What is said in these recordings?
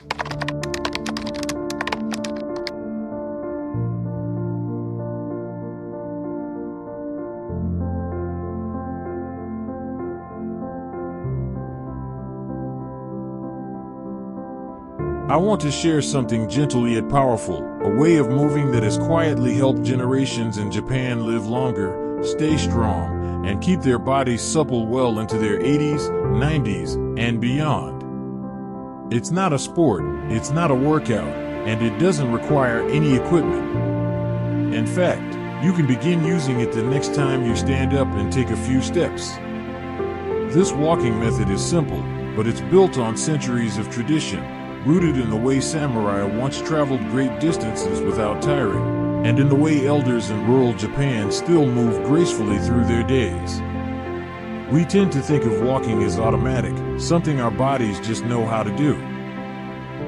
I want to share something gentle yet powerful, a way of moving that has quietly helped generations in Japan live longer, stay strong, and keep their bodies supple well into their 80s, 90s, and beyond. It's not a sport, it's not a workout, and it doesn't require any equipment. In fact, you can begin using it the next time you stand up and take a few steps. This walking method is simple, but it's built on centuries of tradition, rooted in the way samurai once traveled great distances without tiring, and in the way elders in rural Japan still move gracefully through their days. We tend to think of walking as automatic, something our bodies just know how to do.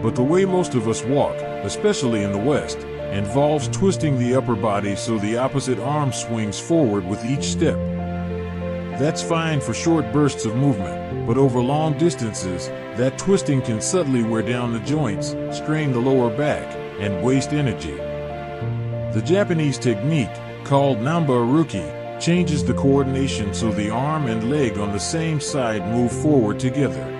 But the way most of us walk, especially in the West, involves twisting the upper body so the opposite arm swings forward with each step. That's fine for short bursts of movement, but over long distances, that twisting can subtly wear down the joints, strain the lower back, and waste energy. The Japanese technique, called Namba Aruki, changes the coordination so the arm and leg on the same side move forward together.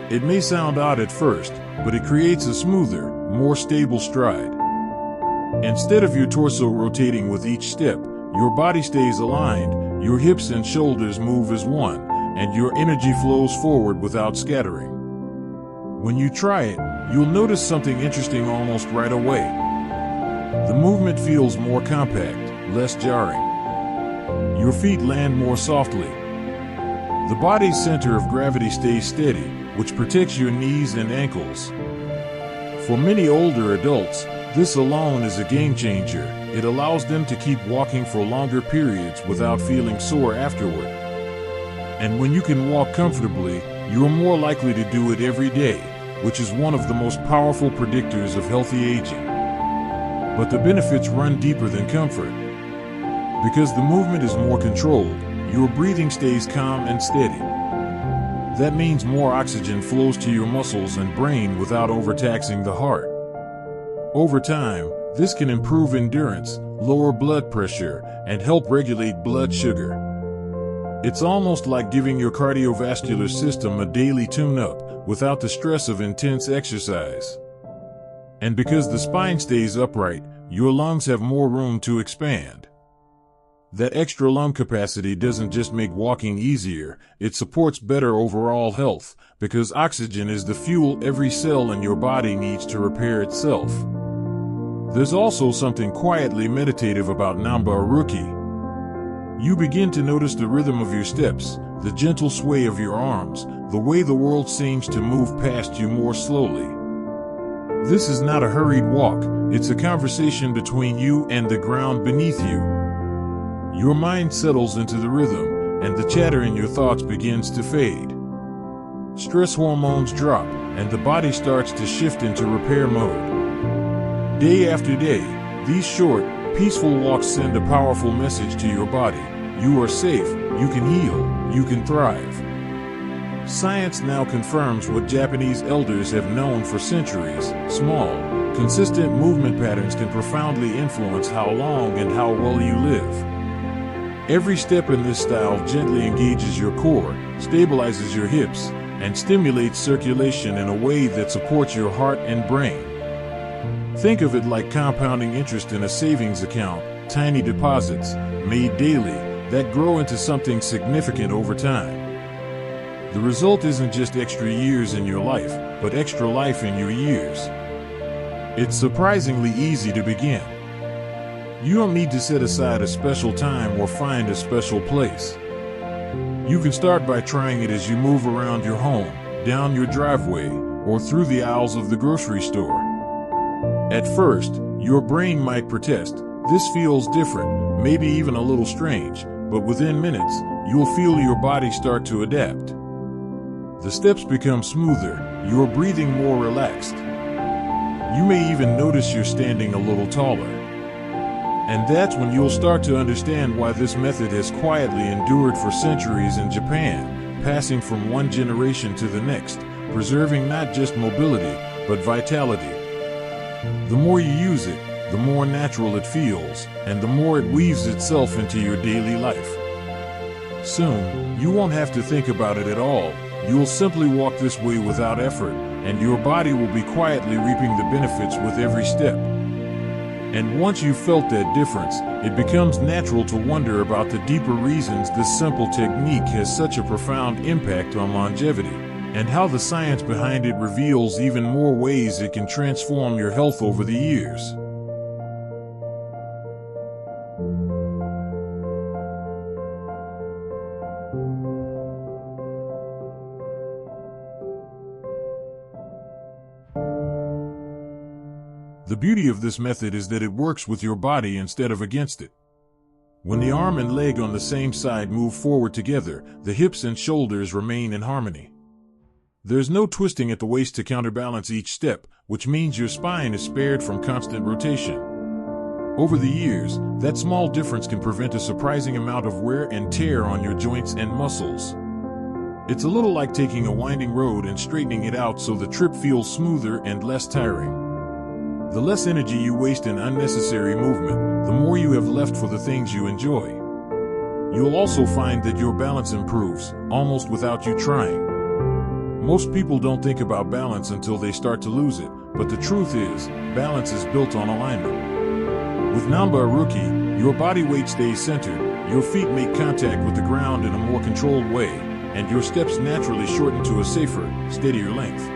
It may sound odd at first, but it creates a smoother, more stable stride. Instead of your torso rotating with each step, your body stays aligned, your hips and shoulders move as one, and your energy flows forward without scattering. When you try it, you'll notice something interesting almost right away. The movement feels more compact, less jarring. Your feet land more softly. The body's center of gravity stays steady, which protects your knees and ankles. For many older adults, this alone is a game changer. It allows them to keep walking for longer periods without feeling sore afterward. And when you can walk comfortably, you're more likely to do it every day, which is one of the most powerful predictors of healthy aging. But the benefits run deeper than comfort. Because the movement is more controlled, your breathing stays calm and steady. That means more oxygen flows to your muscles and brain without overtaxing the heart. Over time, this can improve endurance, lower blood pressure, and help regulate blood sugar. It's almost like giving your cardiovascular system a daily tune-up without the stress of intense exercise. And because the spine stays upright, your lungs have more room to expand. That extra lung capacity doesn't just make walking easier, it supports better overall health, because oxygen is the fuel every cell in your body needs to repair itself. There's also something quietly meditative about Namba Aruki. You begin to notice the rhythm of your steps, the gentle sway of your arms, the way the world seems to move past you more slowly. This is not a hurried walk, it's a conversation between you and the ground beneath you. Your mind settles into the rhythm, and the chatter in your thoughts begins to fade. Stress hormones drop, and the body starts to shift into repair mode. Day after day, these short, peaceful walks send a powerful message to your body. You are safe, you can heal, you can thrive. Science now confirms what Japanese elders have known for centuries. Small, consistent movement patterns can profoundly influence how long and how well you live. Every step in this style gently engages your core, stabilizes your hips, and stimulates circulation in a way that supports your heart and brain. Think of it like compounding interest in a savings account, tiny deposits, made daily, that grow into something significant over time. The result isn't just extra years in your life, but extra life in your years. It's surprisingly easy to begin. You don't need to set aside a special time or find a special place. You can start by trying it as you move around your home, down your driveway, or through the aisles of the grocery store. At first, your brain might protest. This feels different, maybe even a little strange, but within minutes, you'll feel your body start to adapt. The steps become smoother, your breathing more relaxed. You may even notice you're standing a little taller. And that's when you'll start to understand why this method has quietly endured for centuries in Japan, passing from one generation to the next, preserving not just mobility, but vitality. The more you use it, the more natural it feels, and the more it weaves itself into your daily life. Soon, you won't have to think about it at all. You'll simply walk this way without effort, and your body will be quietly reaping the benefits with every step. And once you've felt that difference, it becomes natural to wonder about the deeper reasons this simple technique has such a profound impact on longevity, and how the science behind it reveals even more ways it can transform your health over the years. The beauty of this method is that it works with your body instead of against it. When the arm and leg on the same side move forward together, the hips and shoulders remain in harmony. There's no twisting at the waist to counterbalance each step, which means your spine is spared from constant rotation. Over the years, that small difference can prevent a surprising amount of wear and tear on your joints and muscles. It's a little like taking a winding road and straightening it out so the trip feels smoother and less tiring. The less energy you waste in unnecessary movement, the more you have left for the things you enjoy. You'll also find that your balance improves, almost without you trying. Most people don't think about balance until they start to lose it, but the truth is, balance is built on alignment. With Namba Aruki, your body weight stays centered, your feet make contact with the ground in a more controlled way, and your steps naturally shorten to a safer, steadier length.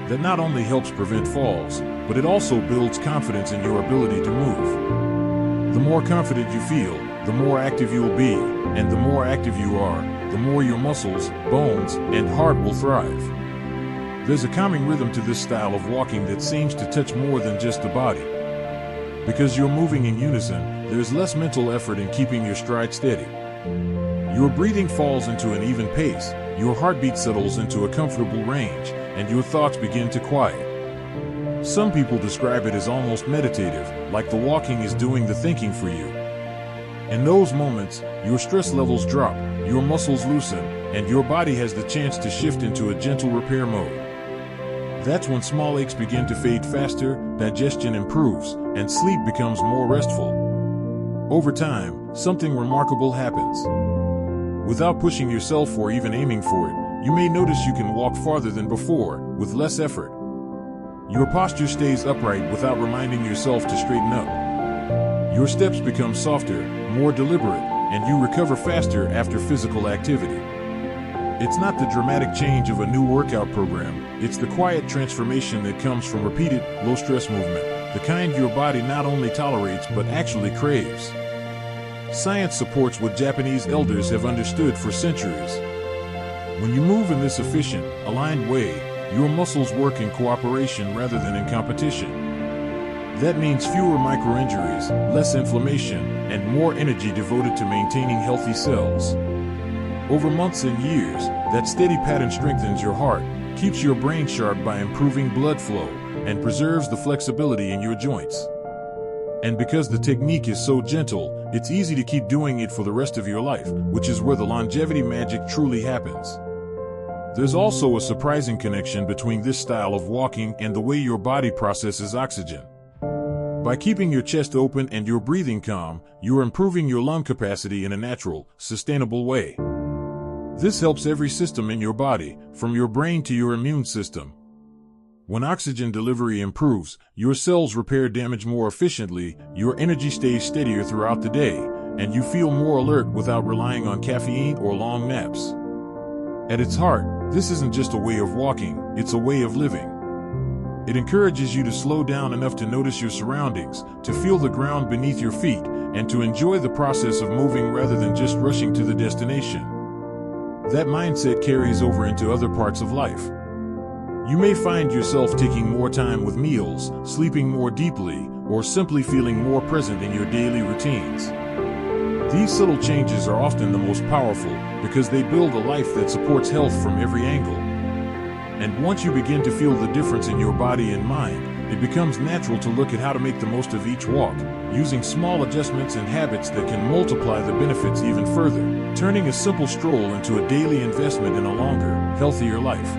That not only helps prevent falls, but it also builds confidence in your ability to move. The more confident you feel, the more active you will be, and the more active you are, the more your muscles, bones, and heart will thrive. There's a calming rhythm to this style of walking that seems to touch more than just the body. Because you're moving in unison, there's less mental effort in keeping your stride steady. Your breathing falls into an even pace, your heartbeat settles into a comfortable range, and your thoughts begin to quiet. Some people describe it as almost meditative, like the walking is doing the thinking for you. In those moments, your stress levels drop, your muscles loosen, and your body has the chance to shift into a gentle repair mode. That's when small aches begin to fade faster, digestion improves, and sleep becomes more restful. Over time, something remarkable happens. Without pushing yourself or even aiming for it, you may notice you can walk farther than before, with less effort. Your posture stays upright without reminding yourself to straighten up. Your steps become softer, more deliberate, and you recover faster after physical activity. It's not the dramatic change of a new workout program, it's the quiet transformation that comes from repeated, low-stress movement, the kind your body not only tolerates but actually craves. Science supports what Japanese elders have understood for centuries. When you move in this efficient, aligned way, your muscles work in cooperation rather than in competition. That means fewer micro-injuries, less inflammation, and more energy devoted to maintaining healthy cells. Over months and years, that steady pattern strengthens your heart, keeps your brain sharp by improving blood flow, and preserves the flexibility in your joints. And because the technique is so gentle, it's easy to keep doing it for the rest of your life, which is where the longevity magic truly happens. There's also a surprising connection between this style of walking and the way your body processes oxygen. By keeping your chest open and your breathing calm, you're improving your lung capacity in a natural, sustainable way. This helps every system in your body, from your brain to your immune system. When oxygen delivery improves, your cells repair damage more efficiently, your energy stays steadier throughout the day, and you feel more alert without relying on caffeine or long naps. At its heart, this isn't just a way of walking, it's a way of living. It encourages you to slow down enough to notice your surroundings, to feel the ground beneath your feet, and to enjoy the process of moving rather than just rushing to the destination. That mindset carries over into other parts of life. You may find yourself taking more time with meals, sleeping more deeply, or simply feeling more present in your daily routines. These subtle changes are often the most powerful because they build a life that supports health from every angle. And once you begin to feel the difference in your body and mind, it becomes natural to look at how to make the most of each walk, using small adjustments and habits that can multiply the benefits even further, turning a simple stroll into a daily investment in a longer, healthier life.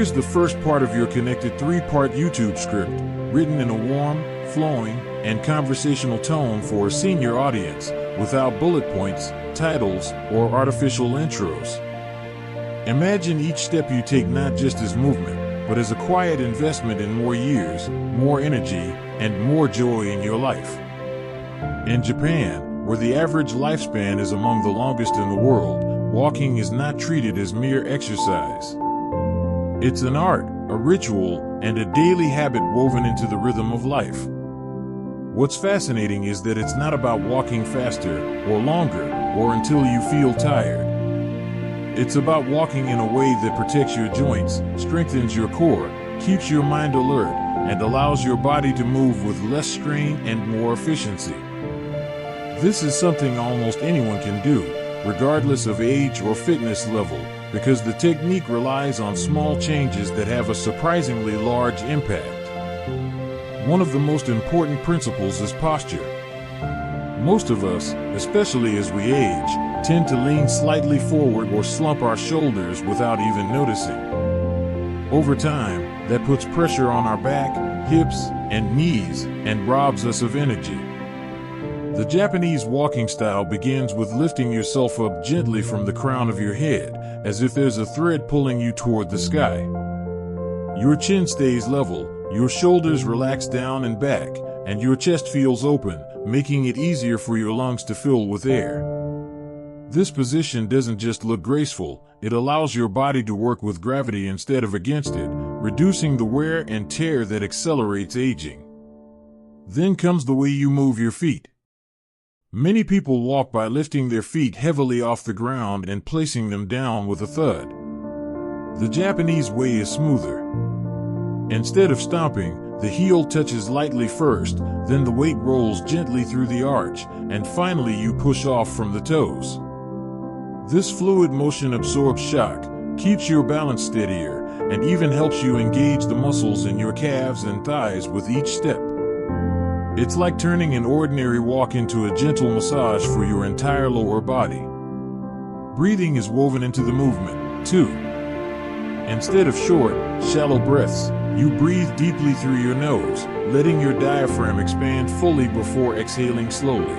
Here's the first part of your connected 3-part YouTube script, written in a warm, flowing, and conversational tone for a senior audience, without bullet points, titles, or artificial intros. Imagine each step you take not just as movement, but as a quiet investment in more years, more energy, and more joy in your life. In Japan, where the average lifespan is among the longest in the world, walking is not treated as mere exercise. It's an art, a ritual, and a daily habit woven into the rhythm of life. What's fascinating is that it's not about walking faster, or longer, or until you feel tired. It's about walking in a way that protects your joints, strengthens your core, keeps your mind alert, and allows your body to move with less strain and more efficiency. This is something almost anyone can do, regardless of age or fitness level, because the technique relies on small changes that have a surprisingly large impact. One of the most important principles is posture. Most of us, especially as we age, tend to lean slightly forward or slump our shoulders without even noticing. Over time, that puts pressure on our back, hips, and knees, and robs us of energy. The Japanese walking style begins with lifting yourself up gently from the crown of your head, as if there's a thread pulling you toward the sky. Your chin stays level, your shoulders relax down and back, and your chest feels open, making it easier for your lungs to fill with air. This position doesn't just look graceful, it allows your body to work with gravity instead of against it, reducing the wear and tear that accelerates aging. Then comes the way you move your feet. Many people walk by lifting their feet heavily off the ground and placing them down with a thud. The Japanese way is smoother. Instead of stomping, the heel touches lightly first, then the weight rolls gently through the arch, and finally you push off from the toes. This fluid motion absorbs shock, keeps your balance steadier, and even helps you engage the muscles in your calves and thighs with each step. It's like turning an ordinary walk into a gentle massage for your entire lower body. Breathing is woven into the movement, too. Instead of short, shallow breaths, you breathe deeply through your nose, letting your diaphragm expand fully before exhaling slowly.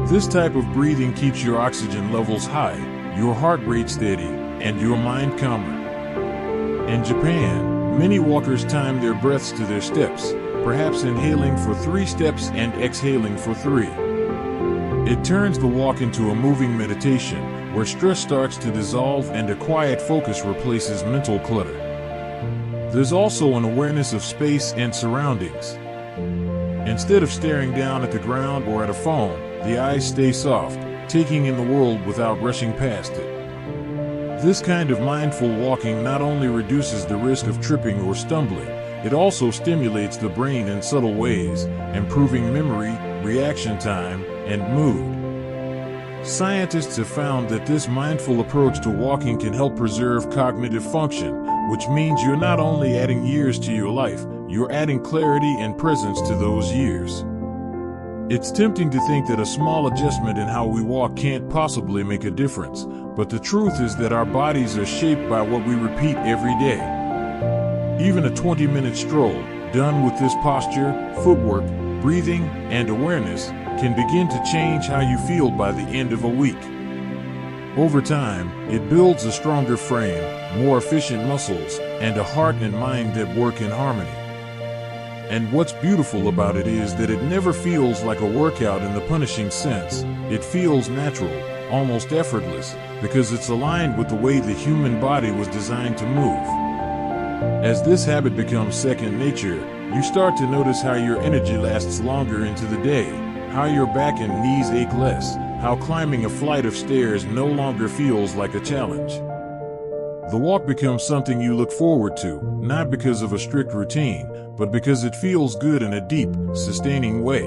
This type of breathing keeps your oxygen levels high, your heart rate steady, and your mind calmer. In Japan, many walkers time their breaths to their steps, perhaps inhaling for 3 steps and exhaling for 3. It turns the walk into a moving meditation, where stress starts to dissolve and a quiet focus replaces mental clutter. There's also an awareness of space and surroundings. Instead of staring down at the ground or at a phone, the eyes stay soft, taking in the world without rushing past it. This kind of mindful walking not only reduces the risk of tripping or stumbling, it also stimulates the brain in subtle ways, improving memory, reaction time, and mood. Scientists have found that this mindful approach to walking can help preserve cognitive function, which means you're not only adding years to your life, you're adding clarity and presence to those years. It's tempting to think that a small adjustment in how we walk can't possibly make a difference, but the truth is that our bodies are shaped by what we repeat every day. Even a 20-minute stroll, done with this posture, footwork, breathing, and awareness, can begin to change how you feel by the end of a week. Over time, it builds a stronger frame, more efficient muscles, and a heart and mind that work in harmony. And what's beautiful about it is that it never feels like a workout in the punishing sense. It feels natural, almost effortless, because it's aligned with the way the human body was designed to move. As this habit becomes second nature, you start to notice how your energy lasts longer into the day, how your back and knees ache less, how climbing a flight of stairs no longer feels like a challenge. The walk becomes something you look forward to, not because of a strict routine, but because it feels good in a deep, sustaining way.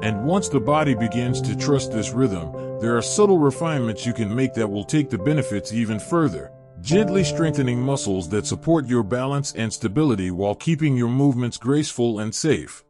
And once the body begins to trust this rhythm, there are subtle refinements you can make that will take the benefits even further, gently strengthening muscles that support your balance and stability while keeping your movements graceful and safe.